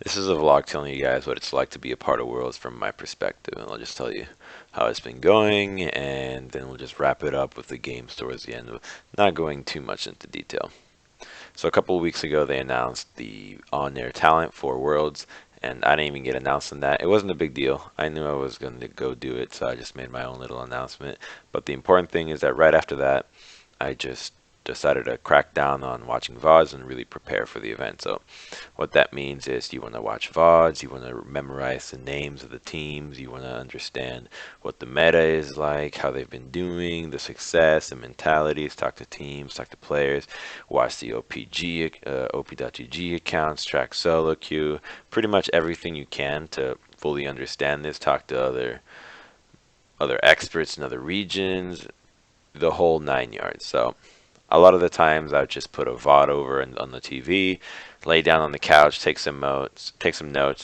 This is a vlog telling you guys what it's like to be a part of Worlds from my perspective, and I'll just tell you how it's been going, and then we'll just wrap it up with the games towards the end, not going too much into detail. So a couple of weeks ago, they announced the on-air talent for Worlds, and I didn't even get announced in that. It wasn't a big deal. I knew I was going to go do it, so I just made my own little announcement. But the important thing is that right after that, I just decided to crack down on watching VODs and really prepare for the event. So what that means is you want to watch VODs, you want to memorize the names of the teams, you want to understand what the meta is like, how they've been doing, the success, the mentalities, talk to teams, talk to players, watch the OPG, OP.GG accounts, track solo queue, pretty much everything you can to fully understand this, talk to other experts in other regions, the whole 9 yards. So a lot of the times I would just put a VOD over on the TV, lay down on the couch, take some notes,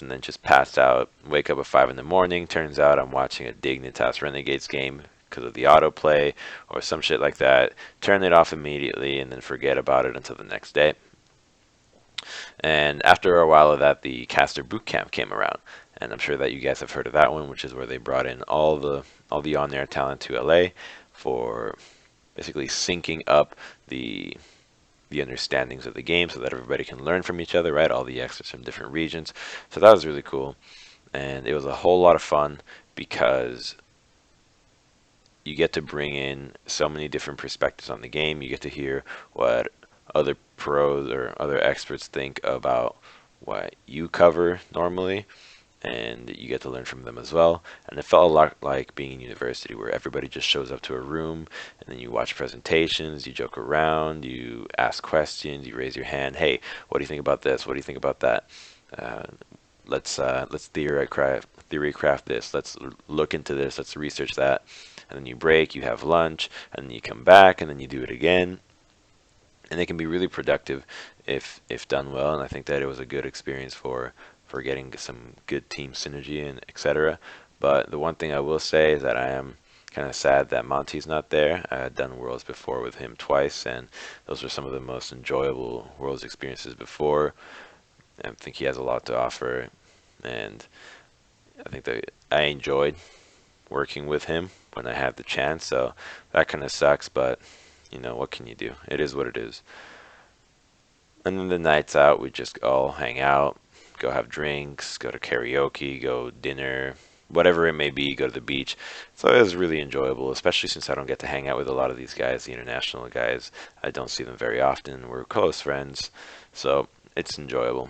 and then just pass out. Wake up at 5 in the morning. Turns out I'm watching a Dignitas Renegades game because of the autoplay or some shit like that. Turn it off immediately and then forget about it until the next day. And after a while of that, the Caster Bootcamp came around, and I'm sure that you guys have heard of that one, which is where they brought in all the on-air talent to LA for basically syncing up the understandings of the game so that everybody can learn from each other, right? All the experts from different regions. So that was really cool. And it was a whole lot of fun because you get to bring in so many different perspectives on the game. You get to hear what other pros or other experts think about what you cover normally, and you get to learn from them as well. And it felt a lot like being in university where everybody just shows up to a room and then you watch presentations, you joke around, you ask questions, you raise your hand. Hey, what do you think about this? What do you think about that? Uh, let's theory craft this. Let's look into this. Let's research that. And then you break, you have lunch, and then you come back, and then you do it again. And it can be really productive if done well. And I think that it was a good experience for getting some good team synergy and etc. But the one thing I will say is that I am kind of sad that Monty's not there. I had done Worlds before with him twice, and those were some of the most enjoyable Worlds experiences before. I think he has a lot to offer, and I think that I enjoyed working with him when I had the chance. So that kind of sucks, but what can you do? It is what it is. And then the nights out, we just all hang out, go have drinks, go to karaoke, go dinner, whatever it may be, go to the beach. So it was really enjoyable, especially since I don't get to hang out with a lot of these guys, the international guys. I don't see them very often. We're close friends, so it's enjoyable.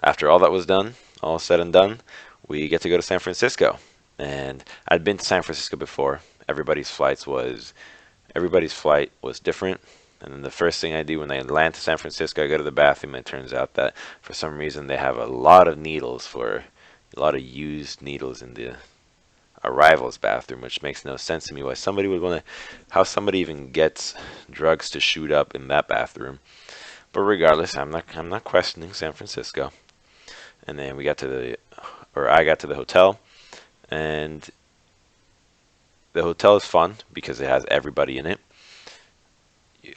After all that was done, all said and done, we get to go to San Francisco. And I'd been to San Francisco before. Everybody's flight was different. And then the first thing I do when I land to San Francisco, I go to the bathroom, and it turns out that for some reason they have a lot of used needles in the arrivals bathroom, which makes no sense to me how somebody even gets drugs to shoot up in that bathroom. But regardless, I'm not questioning San Francisco. And then I got to the hotel, and the hotel is fun because it has everybody in it.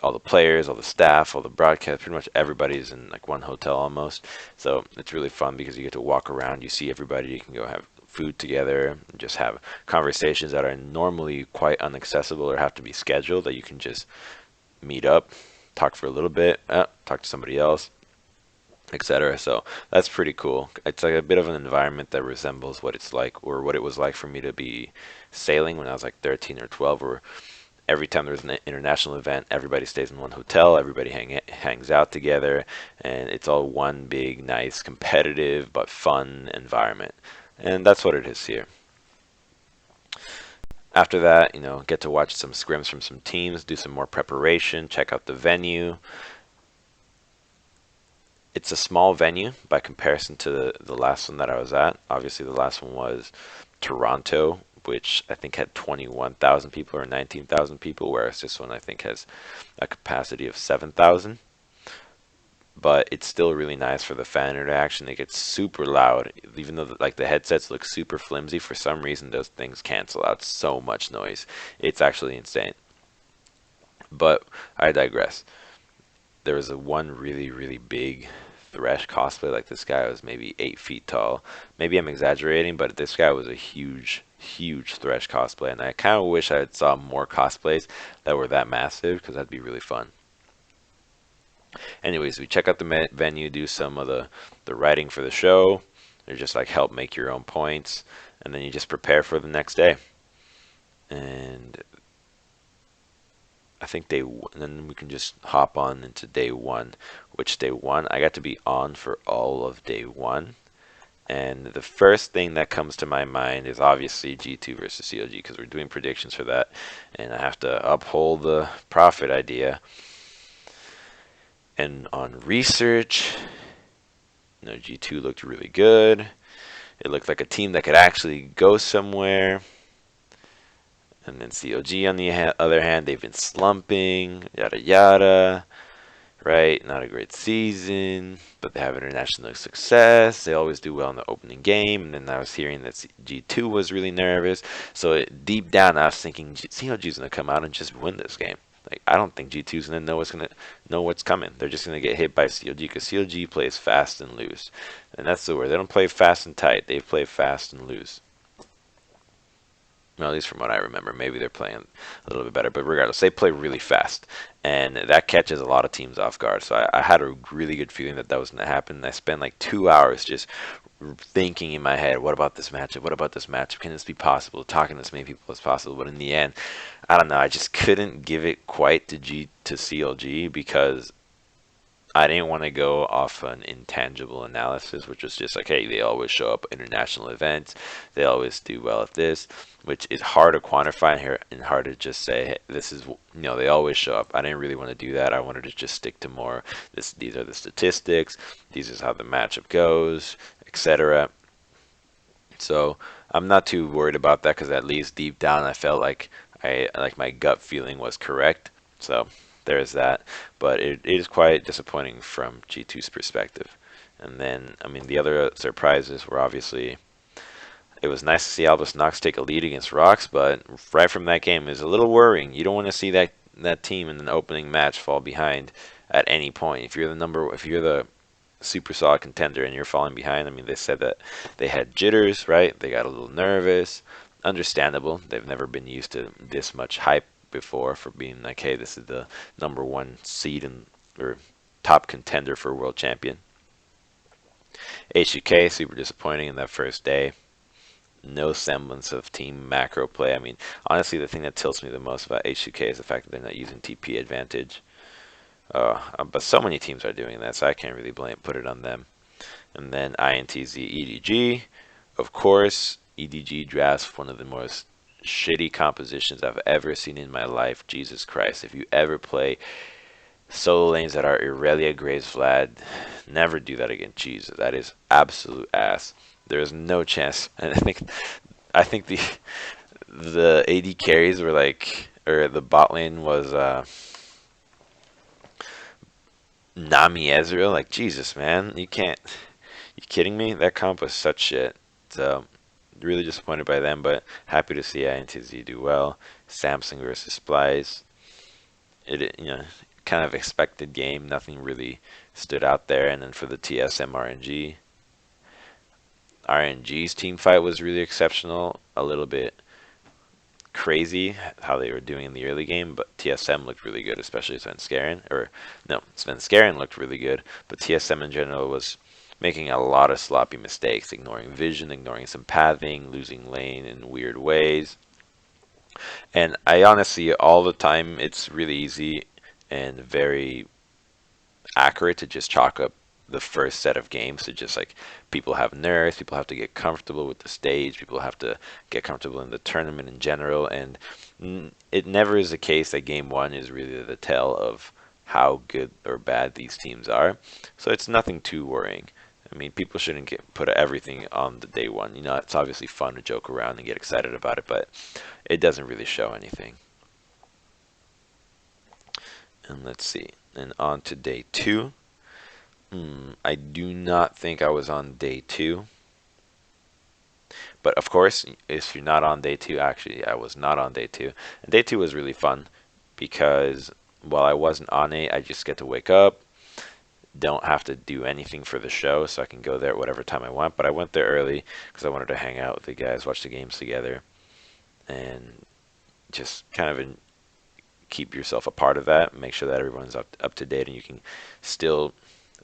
All the players, all the staff, all the broadcast, pretty much everybody's in like one hotel almost. So it's really fun because you get to walk around, you see everybody, you can go have food together, and just have conversations that are normally quite inaccessible or have to be scheduled, that you can just meet up, talk for a little bit, talk to somebody else, etc. So that's pretty cool. It's like a bit of an environment that resembles what it's like, or what it was like for me to be sailing when I was like 13 or 12, where every time there's an international event, everybody stays in one hotel, everybody hangs out together, and it's all one big, nice, competitive but fun environment. And that's what it is here. After that, get to watch some scrims from some teams, do some more preparation, check out the venue. It's a small venue by comparison to the last one that I was at. Obviously, the last one was Toronto, which I think had 21,000 people or 19,000 people, whereas this one I think has a capacity of 7,000. But it's still really nice for the fan interaction. It gets super loud, even though the headsets look super flimsy. For some reason, those things cancel out so much noise. It's actually insane. But I digress. There was one really, really big Thresh cosplay. Like this guy was maybe 8 feet tall. Maybe I'm exaggerating, but this guy was a huge, huge Thresh cosplay, and I kind of wish I had saw more cosplays that were that massive because that'd be really fun. Anyways, we check out the venue, do some of the writing for the show, or just like help make your own points, and then you just prepare for the next day. And I think and then we can just hop on into day one, which day one, I got to be on for all of day one. And the first thing that comes to my mind is obviously G2 versus CLG because we're doing predictions for that. And I have to uphold the profit idea. And on research, G2 looked really good. It looked like a team that could actually go somewhere. And then CLG, on the other hand, they've been slumping, yada yada, right? Not a great season, but they have international success. They always do well in the opening game. And then I was hearing that G2 was really nervous. So deep down, I was thinking CLG is going to come out and just win this game. Like I don't think G2 is going to know what's coming. They're just going to get hit by CLG because CLG plays fast and loose. And that's the word. They don't play fast and tight. They play fast and loose. Well, at least from what I remember, maybe they're playing a little bit better. But regardless, they play really fast, and that catches a lot of teams off guard. So I had a really good feeling that was going to happen. I spent like 2 hours just thinking in my head, what about this matchup? What about this matchup? Can this be possible? Talking to as many people as possible. But in the end, I don't know. I just couldn't give it quite to CLG because I didn't want to go off an intangible analysis, which was just like, hey, they always show up at international events. They always do well at this, which is hard to quantify here and hard to just say, hey, this is, they always show up. I didn't really want to do that. I wanted to just stick to more, these are the statistics, these is how the matchup goes, etc. So I'm not too worried about that because at least deep down I felt like my gut feeling was correct. So there's that, but it is quite disappointing from G2's perspective. And then, I mean, the other surprises were obviously, it was nice to see Albus Nox take a lead against Rocks, but right from that game is a little worrying. You don't want to see that team in an opening match fall behind at any point. If you're the super solid contender and you're falling behind, I mean, they said that they had jitters, right? They got a little nervous. Understandable. They've never been used to this much hype before for being like, hey, this is the #1 seed or top contender for world champion. HUK, super disappointing in that first day. No semblance of team macro play. I mean, honestly, the thing that tilts me the most about HUK is the fact that they're not using TP advantage. But so many teams are doing that, so I can't really put it on them. And then INTZ EDG. Of course, EDG drafts one of the most shitty compositions I've ever seen in my life. Jesus Christ. If you ever play solo lanes that are Irelia, Graves, Vlad, never do that again. Jesus, that is absolute ass. There is no chance. And I think the AD carries were like, or the bot lane was Nami Ezreal. Like, Jesus, man, you can't. You kidding me? That comp was such shit. So really disappointed by them, but happy to see INTZ do well. Samsung versus Splice. It kind of expected game. Nothing really stood out there. And then for the TSM RNG's team fight was really exceptional. A little bit crazy how they were doing in the early game, but TSM looked really good, especially Svenskeren. Svenskeren looked really good, but TSM in general was making a lot of sloppy mistakes, ignoring vision, ignoring some pathing, losing lane in weird ways. And I honestly, all the time, it's really easy and very accurate to just chalk up the first set of games to just like people have nerves, people have to get comfortable with the stage, people have to get comfortable in the tournament in general, and it never is the case that game one is really the tell of how good or bad these teams are. So it's nothing too worrying. I mean, people shouldn't put everything on the day one. It's obviously fun to joke around and get excited about it, but it doesn't really show anything. And let's see. And on to day two. I do not think I was on day two. But of course, if you're not on day two, actually, I was not on day two. And day two was really fun because while I wasn't on it, I just get to wake up, don't have to do anything for the show, so I can go there at whatever time I want. But I went there early because I wanted to hang out with the guys, watch the games together, and just kind of keep yourself a part of that. Make sure that everyone's up to date, and you can still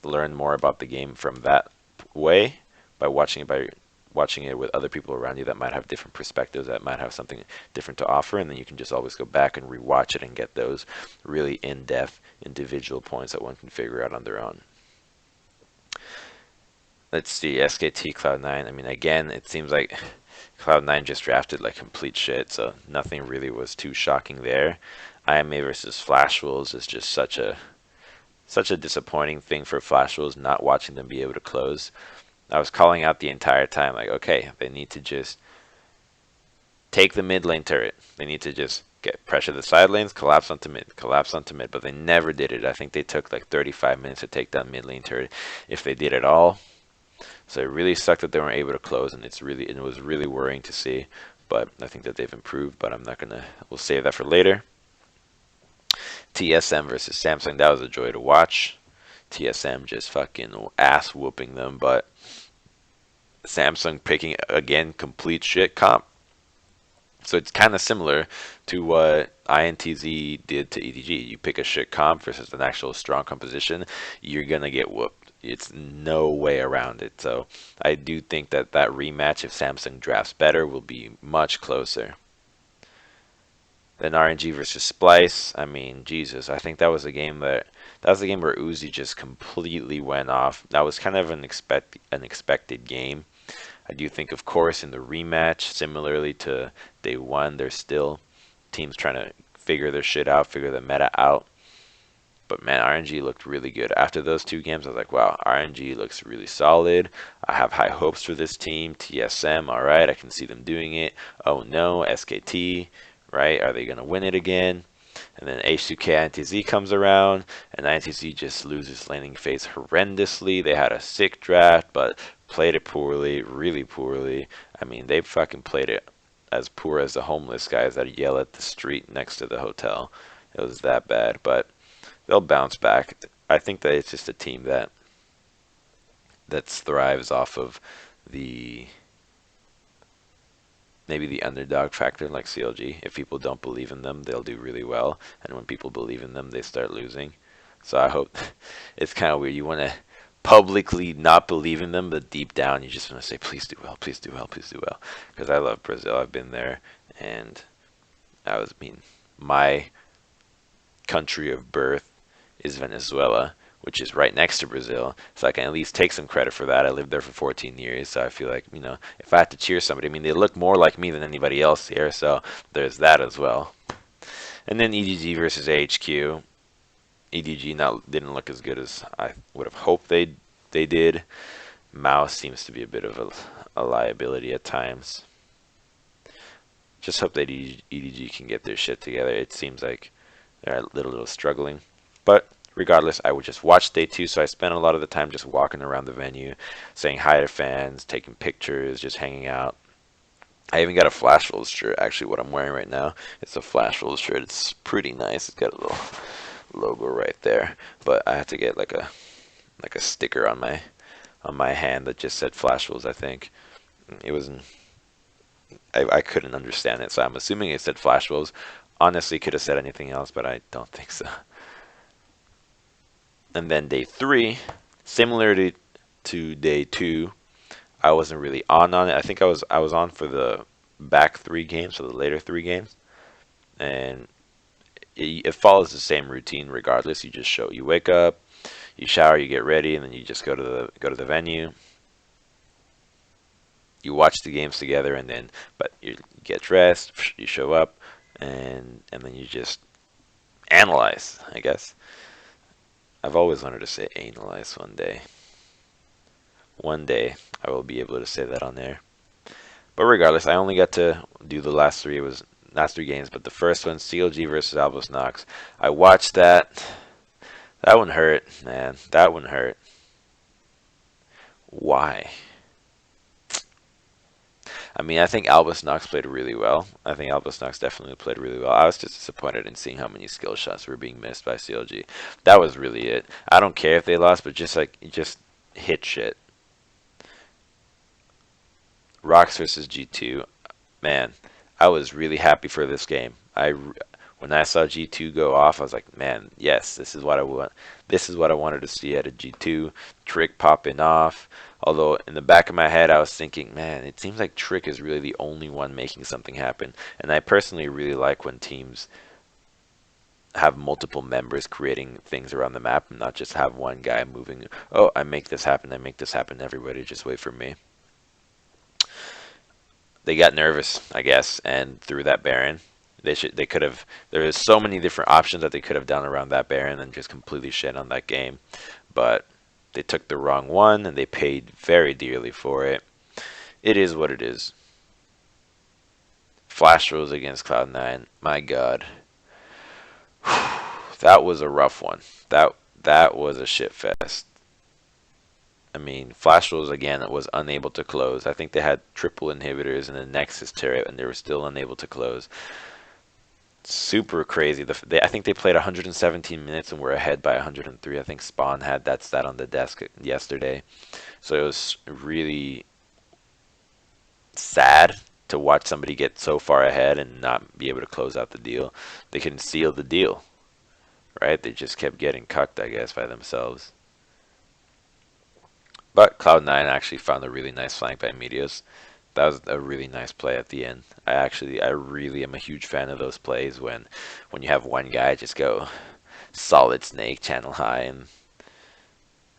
learn more about the game from that way by watching it with other people around you that might have different perspectives, that might have something different to offer, and then you can just always go back and rewatch it and get those really in-depth individual points that one can figure out on their own. Let's see, SKT Cloud9. I mean, again, it seems like Cloud9 just drafted like complete shit, so nothing really was too shocking there. IMA versus Flash Wolves is just such a disappointing thing for Flash Wolves, not watching them be able to close. I was calling out the entire time, like, okay, they need to just take the mid lane turret. They need to just get pressure the side lanes, collapse onto mid, but they never did it. I think they took like 35 minutes to take down mid lane turret, if they did at all. So it really sucked that they weren't able to close, and it was really worrying to see. But I think that they've improved, but we'll save that for later. TSM versus Samsung, that was a joy to watch. TSM just fucking ass whooping them, but Samsung picking, again, complete shit comp. So it's kind of similar to what INTZ did to EDG. You pick a shit comp versus an actual strong composition, you're going to get whooped. It's no way around it. So I do think that that rematch, if Samsung drafts better, will be much closer. Then RNG versus Splice. I mean, Jesus, I think that was a game where Uzi just completely went off. That was kind of an expected game. I do think, of course, in the rematch, similarly to day one, there's still teams trying to figure their shit out, figure the meta out. But man, RNG looked really good. After those two games, I was like, wow, RNG looks really solid. I have high hopes for this team. TSM, all right, I can see them doing it. Oh no, SKT, right? Are they going to win it again? And then H2K INTZ comes around, and INTZ just loses landing phase horrendously. They had a sick draft, but played it poorly, really poorly. I mean, they fucking played it as poor as the homeless guys that yell at the street next to the hotel. It was that bad, but they'll bounce back. I think that it's just a team that thrives off of maybe the underdog factor, like CLG. If people don't believe in them, they'll do really well, and when people believe in them, they start losing. So I hope it's kind of weird. You want to publicly not believe in them, but deep down you just want to say, please do well, please do well, please do well. Because I love Brazil. I've been there, and my country of birth is Venezuela, which is right next to Brazil, so I can at least take some credit for that. I lived there for 14 years, so I feel like, if I had to cheer somebody, I mean, they look more like me than anybody else here, so there's that as well. And then EDG versus AHQ. EDG didn't look as good as I would have hoped they did. Mouse seems to be a bit of a liability at times. Just hope that EDG can get their shit together. It seems like they're a little struggling. But regardless, I would just watch day two, so I spent a lot of the time just walking around the venue, saying hi to fans, taking pictures, just hanging out. I even got a Flash Wolves shirt, actually what I'm wearing right now. It's a Flash Wolves shirt. It's pretty nice. It's got a little logo right there, but I had to get like a sticker on my hand that just said Flash Wolves. I think it wasn't. I couldn't understand it, so I'm assuming it said Flash Wolves. Honestly, could have said anything else, but I don't think so. And then day three, similar to day two, I wasn't really on it. I think I was on for the back three games, so the later three games, and it follows the same routine regardless. You wake up, you shower, you get ready, and then you just go to the venue. You watch the games together, but you get dressed, you show up, and then you just analyze, I guess. I've always wanted to say analyze one day. One day I will be able to say that on there. But regardless, I only got to do the last three games, but the first one, CLG versus Albus Nox. I watched that. That one hurt, man. That one hurt. Why? I mean, I think Albus Nox played really well. I think Albus Nox definitely played really well. I was just disappointed in seeing how many skill shots were being missed by CLG. That was really it. I don't care if they lost, but just hit shit. Rocks versus G2. Man, I was really happy for this game. When I saw G2 go off, I was like, man, yes, this is what I want. This is what I wanted to see at a G2. Trick popping off. Although in the back of my head, I was thinking, man, it seems like Trick is really the only one making something happen. And I personally really like when teams have multiple members creating things around the map and not just have one guy moving. Oh, I make this happen. I make this happen. Everybody just wait for me. They got nervous, I guess, and threw that Baron. They could have. There is so many different options that they could have done around that Baron and just completely shit on that game, but they took the wrong one and they paid very dearly for it. It is what it is. Flash Rose against Cloud9. My God, that was a rough one. That was a shit fest. I mean, Flash Rose again was unable to close. I think they had triple inhibitors in the Nexus turret, and they were still unable to close. Super crazy. I think they played 117 minutes and were ahead by 103. I think Spawn had that stat on the desk yesterday. So it was really sad to watch somebody get so far ahead and not be able to close out the deal. They couldn't seal the deal, right? They just kept getting cucked, I guess, by themselves. But Cloud9 actually found a really nice flank by Meteos. That was a really nice play at the end. I really am a huge fan of those plays when you have one guy just go solid snake channel high, and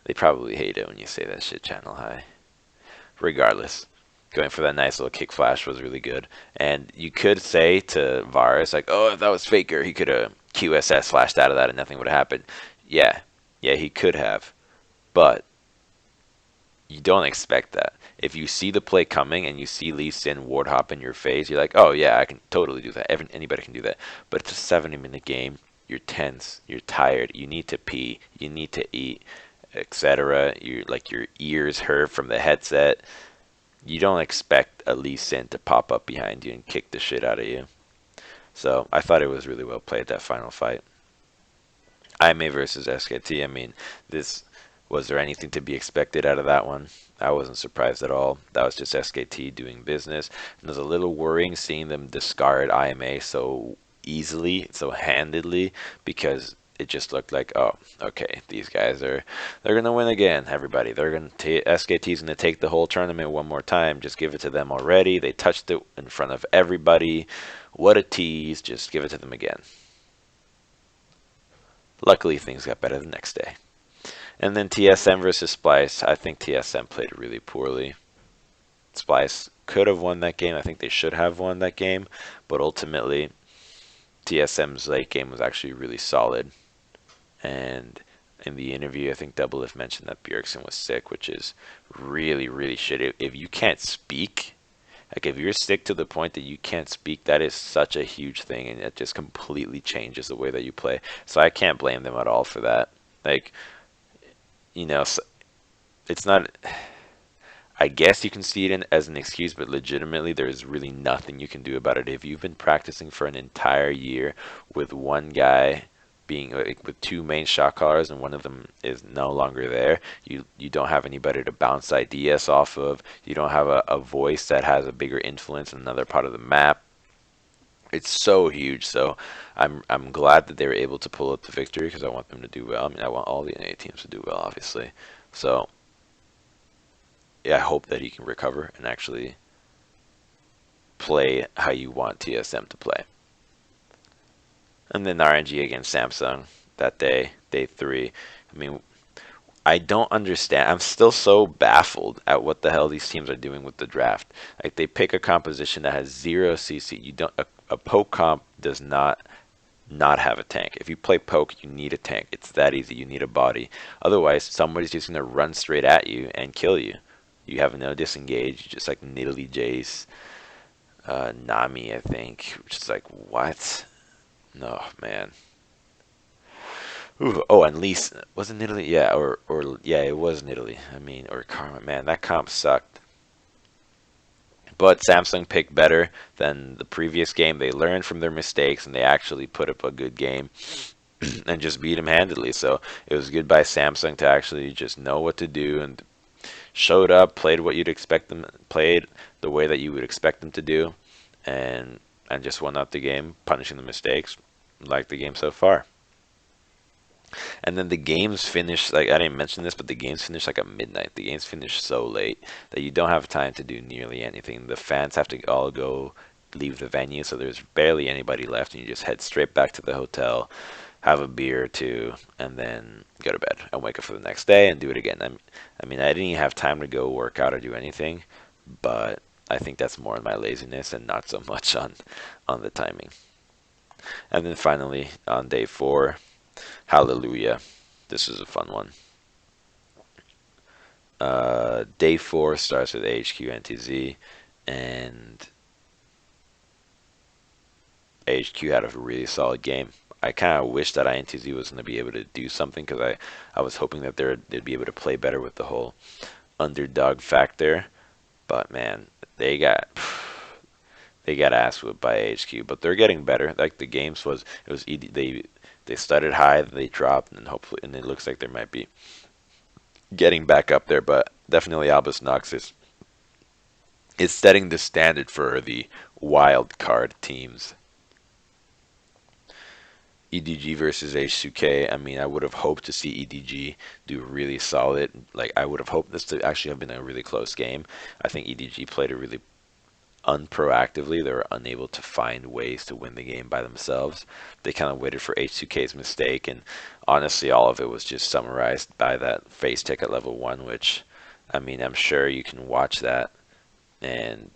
they probably hate it when you say that shit channel high. Regardless, going for that nice little kick flash was really good. And you could say to Varus like, oh, if that was Faker, he could have QSS flashed out of that and nothing would have happened. Yeah, he could have, but you don't expect that. If you see the play coming and you see Lee Sin ward hop in your face, you're like, oh yeah, I can totally do that. Anybody can do that. But it's a 70-minute game. You're tense. You're tired. You need to pee. You need to eat, etc. You like your ears hurt from the headset. You don't expect a Lee Sin to pop up behind you and kick the shit out of you. So I thought it was really well played, that final fight. IMA versus SKT. I mean, this was there anything to be expected out of that one? I wasn't surprised at all. That was just SKT doing business. And it was a little worrying seeing them discard IMA so easily, so handedly, because it just looked like, oh, okay, these guys they're gonna win again. Everybody, SKT's gonna take the whole tournament one more time. Just give it to them already. They touched it in front of everybody. What a tease! Just give it to them again. Luckily, things got better the next day. And then TSM versus Splice. I think TSM played really poorly. Splice could have won that game. I think they should have won that game. But ultimately, TSM's late game was actually really solid. And in the interview, I think Doublelift mentioned that Bjergsen was sick, which is really, really shit. If you can't speak, like if you're sick to the point that you can't speak, that is such a huge thing. And it just completely changes the way that you play. So I can't blame them at all for that. Like, you know, it's not. I guess you can see it as an excuse, but legitimately, there's really nothing you can do about it. If you've been practicing for an entire year with one guy being with two main shot callers and one of them is no longer there, you don't have anybody to bounce ideas off of. You don't have a voice that has a bigger influence in another part of the map. It's so huge. So I'm glad that they were able to pull up the victory because I want them to do well. I mean, I want all the NA teams to do well, obviously. So yeah, I hope that he can recover and actually play how you want TSM to play. And then RNG against Samsung that day 3. I mean, I don't understand. I'm still so baffled at what the hell these teams are doing with the draft. Like, they pick a composition that has 0 CC. You don't. A poke comp does not have a tank. If you play poke, you need a tank. It's that easy. You need a body. Otherwise, somebody's just gonna run straight at you and kill you. You have no disengage. Just like Nidalee Jace, Nami, I think. Which is like, what? No, man. Ooh, oh, and Lee, wasn't Nidalee? Yeah, or yeah, it was Nidalee. I mean, or Karma. Man, that comp sucked. But Samsung picked better than the previous game. They learned from their mistakes and they actually put up a good game and just beat them handedly. So it was good by Samsung to actually just know what to do and showed up, played what you'd expect them, played the way that you would expect them to do, and just won out the game, punishing the mistakes. Like the game so far. And then the games finish, like I didn't mention this, but the games finish like at midnight. The games finish so late that you don't have time to do nearly anything. The fans have to all go leave the venue, so there's barely anybody left, and you just head straight back to the hotel, have a beer or two, and then go to bed and wake up for the next day and do it again. I mean, I didn't even have time to go work out or do anything, but I think that's more on my laziness and not so much on the timing. And then finally on day 4, Hallelujah. This is a fun one. Day 4 starts with HQ NTZ, and HQ had a really solid game. I kind of wish that INTZ was going to be able to do something because I was hoping that they'd be able to play better with the whole underdog factor. But man, they got ass whipped by HQ. But they're getting better. Like the games they started high, they dropped, and hopefully, and it looks like they might be getting back up there. But definitely, Albus Nox is setting the standard for the wild card teams. EDG versus H2K. I mean, I would have hoped to see EDG do really solid. Like, I would have hoped this to actually have been a really close game. I think EDG played it really unproactively. They were unable to find ways to win the game by themselves. They kind of waited for H2K's mistake, and honestly, all of it was just summarized by that face tick at level 1, which, I mean, I'm sure you can watch that and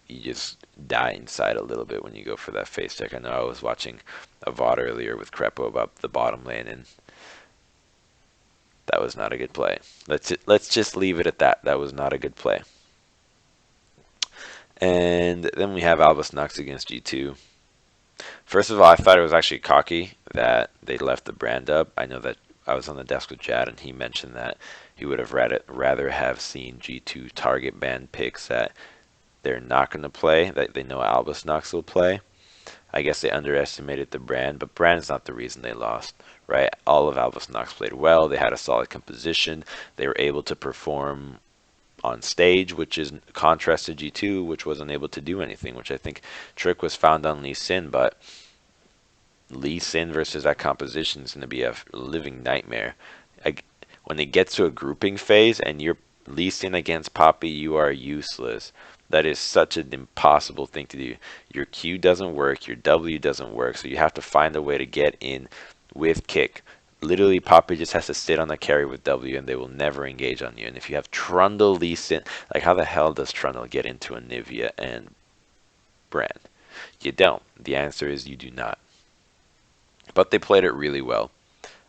you just die inside a little bit when you go for that face check. I know I was watching a VOD earlier with Crepo about the bottom lane, and that was not a good play. Let's just leave it at that. That was not a good play. And then we have Albus Nox against G2. First of all, I thought it was actually cocky that they left the brand up. I know that I was on the desk with Jad, and he mentioned that he would have rather have seen G2 target ban picks that they're not going to play, that they know Albus Nox will play. I guess they underestimated the brand, but brand's not the reason they lost, right? All of Albus Nox played well. They had a solid composition. They were able to perform on stage, which is contrast to G2, which wasn't able to do anything, which I think Trick was found on Lee Sin, but Lee Sin versus that composition is going to be a living nightmare. When it gets to a grouping phase and you're Lee Sin against Poppy, you are useless. That is such an impossible thing to do. Your Q doesn't work, your W doesn't work, so you have to find a way to get in with kick. Literally, Poppy just has to sit on the carry with W, and they will never engage on you. And if you have Trundle, Lee Sin, like how the hell does Trundle get into Anivia and Brand? You don't. The answer is you do not. But they played it really well.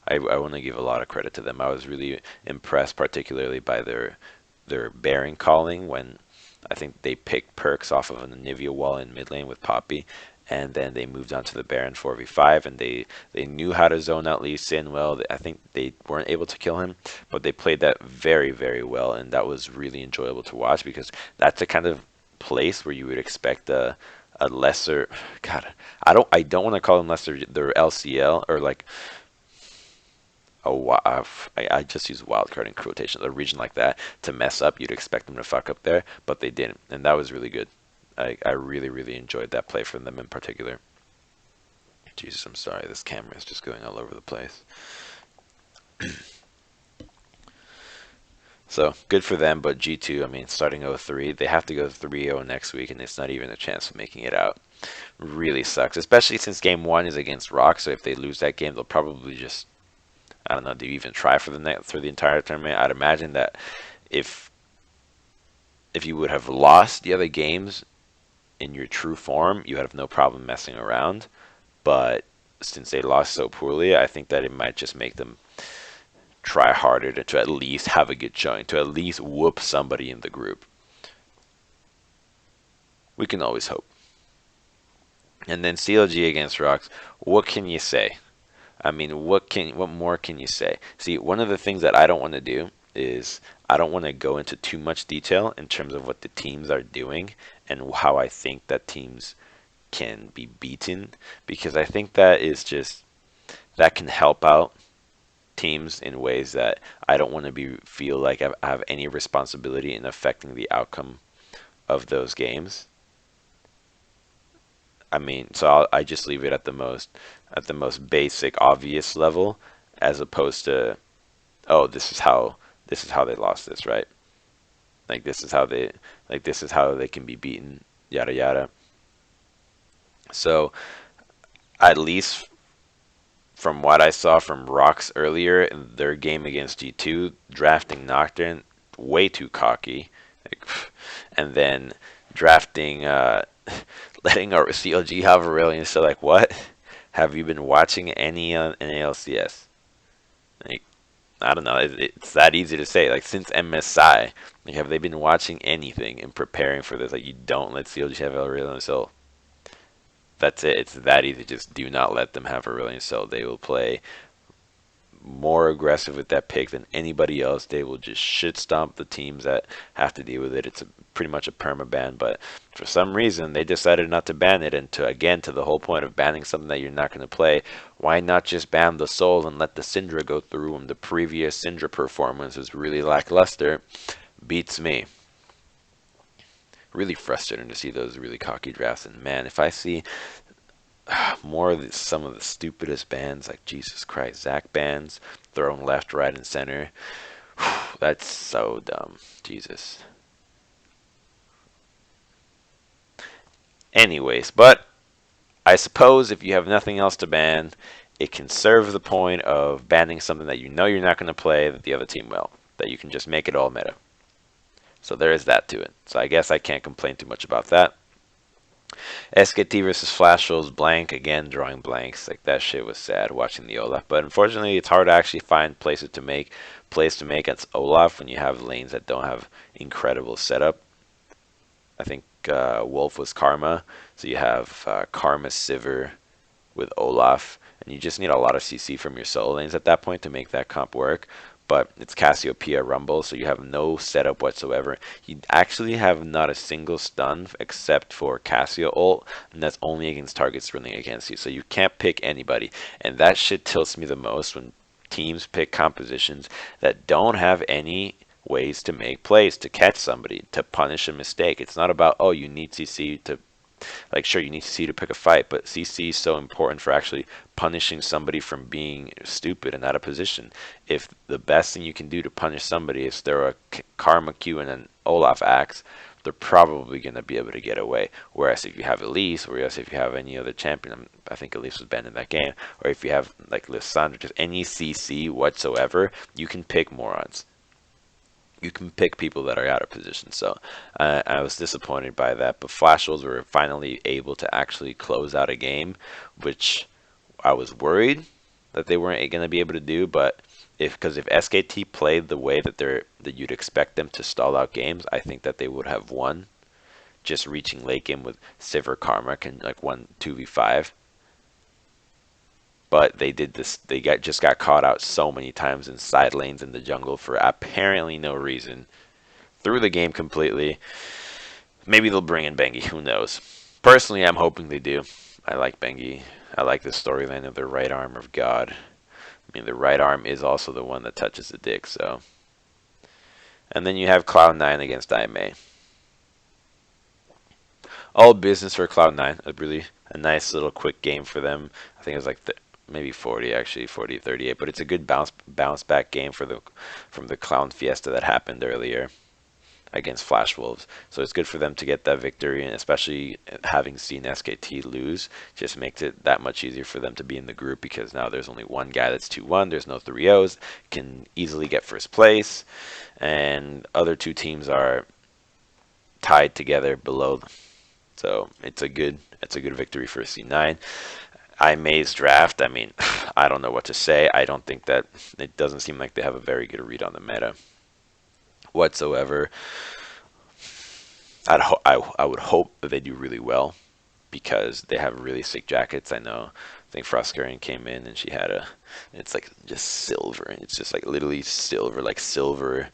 I want to give a lot of credit to them. I was really impressed, particularly by their Baron calling when I think they picked perks off of an Anivia wall in mid lane with Poppy, and then they moved on to the Baron 4v5, and they knew how to zone out Lee Sin well. I think they weren't able to kill him, but they played that very, very well, and that was really enjoyable to watch because that's the kind of place where you would expect a lesser, God, I don't want to call them lesser, their LCL, or like I just use wildcard in quotations, a region like that to mess up. You'd expect them to fuck up there, but they didn't, and that was really good. I really, really enjoyed that play from them in particular. Jesus, I'm sorry, this camera is just going all over the place. So, good for them, but G2, I mean, starting 0-3, they have to go 3-0 next week, and it's not even a chance of making it out. Really sucks, especially since game 1 is against Rock, so if they lose that game, they'll probably just, I don't know, do you even try for the entire tournament? I'd imagine that if you would have lost the other games in your true form, you have no problem messing around. But since they lost so poorly, I think that it might just make them try harder to at least have a good showing, to at least whoop somebody in the group. We can always hope. And then CLG against Rocks, what can you say? I mean, what more can you say? See, one of the things that I don't want to do is I don't want to go into too much detail in terms of what the teams are doing and how I think that teams can be beaten, because I think that is just that can help out teams in ways that I don't want to be feel like I have any responsibility in affecting the outcome of those games. I mean, so I just leave it at the most basic, obvious level, as opposed to, oh, this is how they lost this, right? Like this is how they can be beaten, yada yada. So at least from what I saw from Rocks earlier in their game against G2, drafting Nocturne, way too cocky, like, and then drafting, letting our CLG have Aurelion. So like, what? Have you been watching any on NALCS? Like, I don't know. It's that easy to say. Like since MSI, like have they been watching anything and preparing for this? Like you don't let CLG have Aurelion. So that's it. It's that easy. Just do not let them have Aurelion. So they will play more aggressive with that pick than anybody else. They will just shit stomp the teams that have to deal with it. It's pretty much a perma ban, but for some reason they decided not to ban it. And to again, to the whole point of banning something that you're not going to play, why not just ban the Soul and let the Syndra go through when the previous Syndra performance was really lackluster? Beats me. Really frustrating to see those really cocky drafts. And man, if I see more of some of the stupidest bans, like Jesus Christ, Zach bans thrown left, right, and center. That's so dumb. Jesus. Anyways, but I suppose if you have nothing else to ban, it can serve the point of banning something that you know you're not going to play that the other team will. That you can just make it all meta. So there is that to it. So I guess I can't complain too much about that. SKT versus Flash was blank again, drawing blanks. Like that shit was sad watching the Olaf. But unfortunately, it's hard to actually find plays to make against Olaf when you have lanes that don't have incredible setup. I think Wolf was Karma, so you have Karma Sivir with Olaf, and you just need a lot of CC from your solo lanes at that point to make that comp work. But it's Cassiopeia Rumble, so you have no setup whatsoever. You actually have not a single stun except for Cassio ult, and that's only against targets running against you. So you can't pick anybody, and that shit tilts me the most when teams pick compositions that don't have any ways to make plays, to catch somebody, to punish a mistake. It's not about, oh, you need CC to, like, sure, you need CC to pick a fight, but CC is so important for actually punishing somebody from being stupid and out of position. If the best thing you can do to punish somebody is throw a Karma Q and an Olaf axe, they're probably going to be able to get away. Whereas if you have Elise, or if you have any other champion, I think Elise was banned in that game, or if you have like Lissandra, just any CC whatsoever, you can pick morons. You can pick people that are out of position. So I was disappointed by that. But Flash Wolves were finally able to actually close out a game, which I was worried that they weren't going to be able to do. But because if SKT played the way that you'd expect them to stall out games, I think that they would have won. Just reaching late game with Sivir Karma can like 1-2v5. But they did this. They just got caught out so many times in side lanes in the jungle for apparently no reason. Threw the game completely. Maybe they'll bring in Bengi. Who knows? Personally, I'm hoping they do. I like Bengi. I like the storyline of the right arm of God. I mean, the right arm is also the one that touches the dick. So, and then you have Cloud9 against IMA. All business for Cloud9. A nice little quick game for them. I think it was like maybe 40 actually, 40-38, but it's a good bounce back game from the Clown Fiesta that happened earlier against Flash Wolves. So it's good for them to get that victory, and especially having seen SKT lose just makes it that much easier for them to be in the group, because now there's only one guy that's 2-1, there's no 3-0s, can easily get first place, and other two teams are tied together below them. So it's a good victory for C9. IMA's draft, I mean, I don't know what to say. I don't think that it doesn't seem like they have a very good read on the meta whatsoever. I would hope that they do really well, because they have really sick jackets. I think Frostkarian came in and she had it's like just silver, and it's just like literally silver, like silver.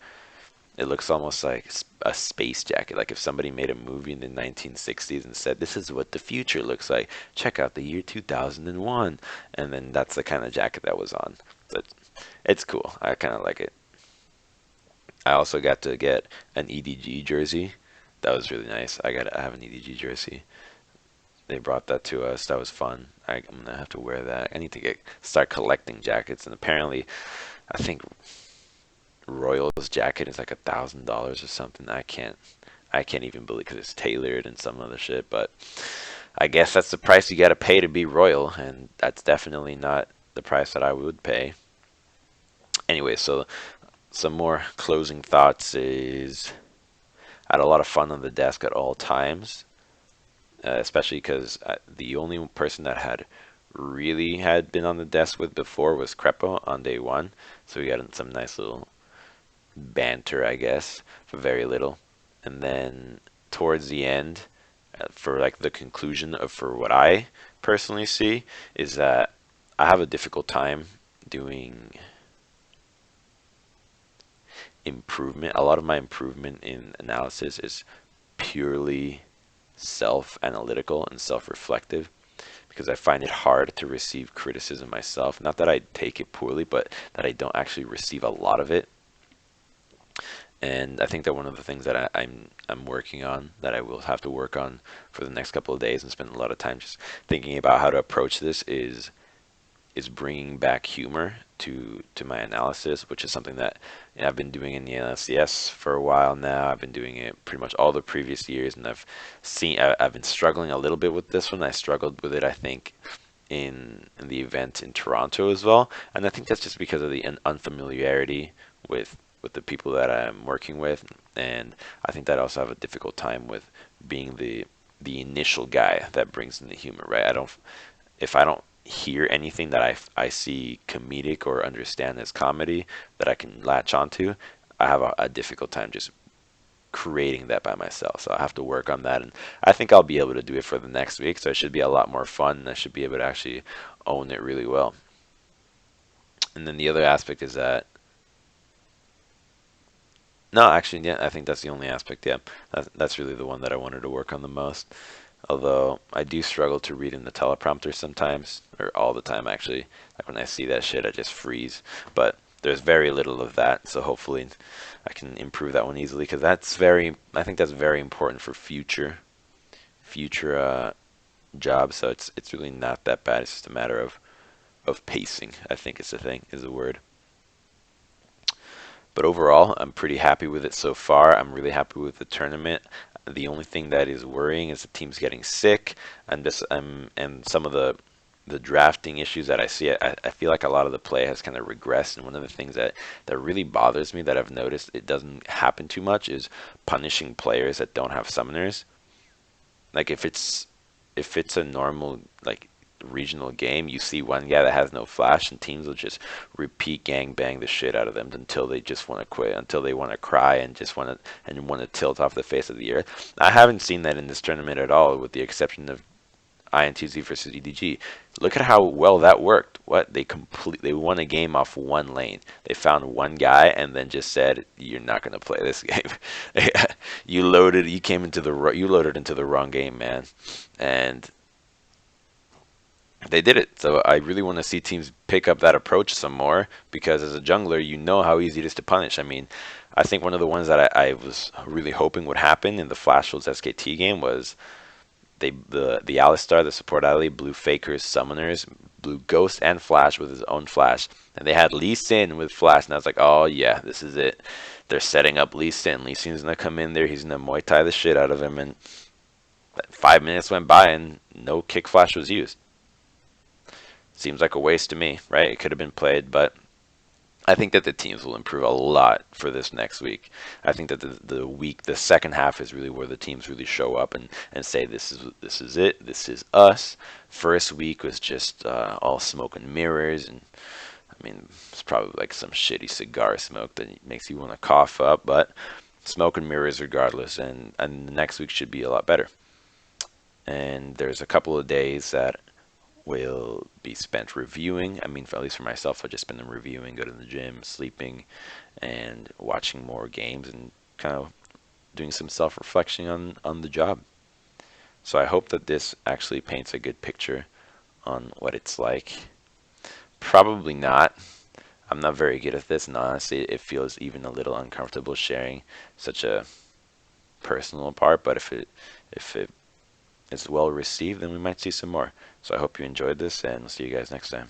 It looks almost like a space jacket. Like if somebody made a movie in the 1960s and said, "This is what the future looks like. Check out the year 2001," and then that's the kind of jacket that was on. But it's cool. I kind of like it. I also got to get an EDG jersey. That was really nice. I have an EDG jersey. They brought that to us. That was fun. I'm gonna have to wear that. I need to start collecting jackets. And apparently, I think Royals jacket is like $1,000 or something. I can't even believe because it's tailored and some other shit. But I guess that's the price you gotta pay to be Royal, and that's definitely not the price that I would pay. Anyway, so some more closing thoughts is I had a lot of fun on the desk at all times, especially because the only person that had been on the desk with before was Crepo on day one. So we got some nice little banter, I guess, for very little. And then towards the end, for like the conclusion of for what I personally see is that I have a difficult time doing improvement. A lot of my improvement in analysis is purely self-analytical and self-reflective because I find it hard to receive criticism myself. Not that I take it poorly, but that I don't actually receive a lot of it. And I think that one of the things that I'm working on, that I will have to work on for the next couple of days and spend a lot of time just thinking about how to approach this is bringing back humor to my analysis, which is something that I've been doing in the NLCS for a while now. I've been doing it pretty much all the previous years, and I've been struggling a little bit with this one. I struggled with it, I think, in the event in Toronto as well, and I think that's just because of the unfamiliarity with the people that I'm working with, and I think that I also have a difficult time with being the initial guy that brings in the humor, right? If I don't hear anything that I see comedic or understand as comedy that I can latch onto, I have a difficult time just creating that by myself. So I have to work on that, and I think I'll be able to do it for the next week. So it should be a lot more fun, and I should be able to actually own it really well. And then the other aspect is that no, actually, yeah, I think that's the only aspect. Yeah, that's really the one that I wanted to work on the most. Although I do struggle to read in the teleprompter sometimes, or all the time actually. Like when I see that shit, I just freeze. But there's very little of that, so hopefully I can improve that one easily because I think that's very important for future jobs. So it's really not that bad. It's just a matter of pacing. I think is the thing, is the word. But overall, I'm pretty happy with it so far. I'm really happy with the tournament. The only thing that is worrying is the team's getting sick, and some of the drafting issues that I see. I feel like a lot of the play has kind of regressed, and one of the things that really bothers me that I've noticed it doesn't happen too much is punishing players that don't have summoners. Like if it's a normal like regional game, you see one guy that has no flash, and teams will just repeat gang bang the shit out of them until they just want to quit, until they want to cry and just want to tilt off the face of the earth. I haven't seen that in this tournament at all, with the exception of INTZ versus EDG. Look at how well that worked. They won a game off one lane. They found one guy and then just said, "You're not going to play this game." You loaded into the wrong game, man. And they did it. So I really want to see teams pick up that approach some more, because as a jungler, you know how easy it is to punish. I mean, I think one of the ones that I was really hoping would happen in the Flashfields SKT game was the Alistar, the support ally, blew Fakers, Summoners, blew Ghost and Flash with his own Flash. And they had Lee Sin with Flash, and I was like, oh yeah, this is it. They're setting up Lee Sin. Lee Sin's going to come in there, he's going to Muay Thai the shit out of him, and 5 minutes went by and no kick flash was used. Seems like a waste to me, right? It could have been played, but I think that the teams will improve a lot for this next week. I think that the second half is really where the teams really show up and say this is it, this is us. First week was just all smoke and mirrors, and I mean it's probably like some shitty cigar smoke that makes you want to cough up, but smoke and mirrors regardless. And the next week should be a lot better. and there's a couple of days that will be spent reviewing. I mean, at least for myself, I just spend them reviewing, go to the gym, sleeping, and watching more games, and kind of doing some self-reflection on the job. So I hope that this actually paints a good picture on what it's like. Probably not. I'm not very good at this, and honestly, it feels even a little uncomfortable sharing such a personal part. But if it is well received, then we might see some more. So I hope you enjoyed this, and we'll see you guys next time.